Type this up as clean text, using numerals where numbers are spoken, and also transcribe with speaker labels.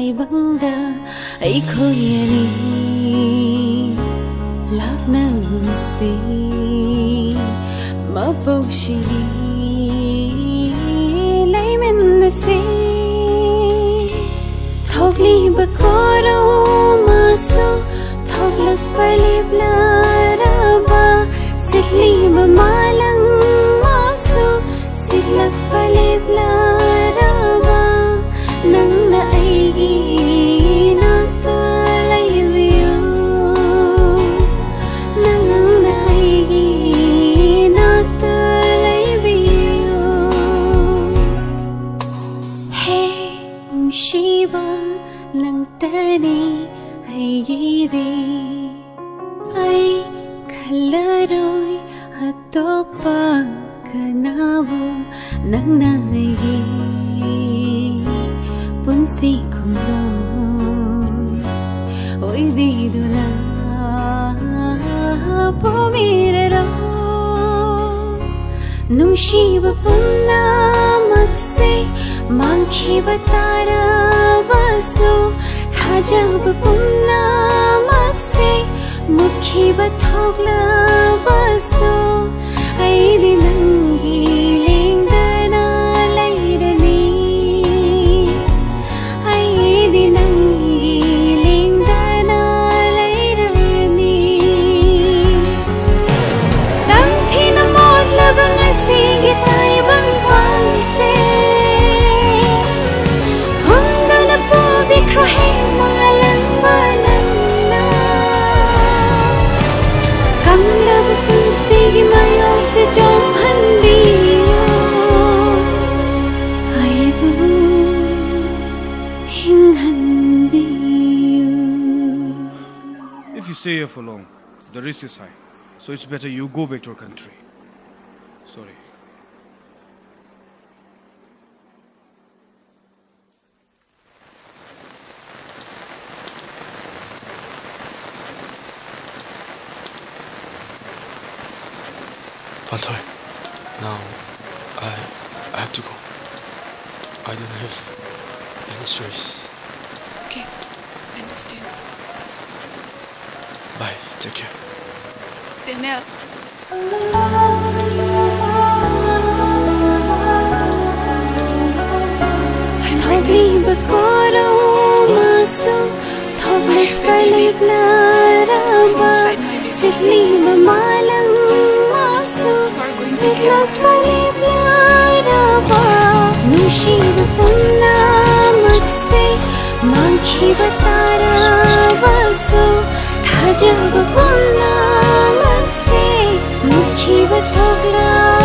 Speaker 1: taibangda ai khoyani lapna unsi mapaushi laimen se thogli bakoro maso thoglak palibla raba sitli malang maso sitlak palibla raba nang na aigi nakta laibiyo nang na aigi nakta laibiyo hey shiba nang tani aigi ai khalaroi atopa kanabu nang na aigi punsi kumlo oi biduna pomirero nushiba punna makse mankhi batara baso thajab punna makse mukhi bathogla baso ai dilangi lengdana lairani
Speaker 2: If you stay here for long, the risk is high. So it's better you go back to your country. Sorry.
Speaker 3: Baltoy, now I have to go. I don't have any choice.
Speaker 4: Okay, I understand.
Speaker 3: Bye, take care.
Speaker 4: Daniel. I'm ready.
Speaker 1: bakoro maso thoglak palibla raba sitli malang maso sitlak palibla raba nushiba punna makse mankhi batara baso thajab punna makse mukhi bathogla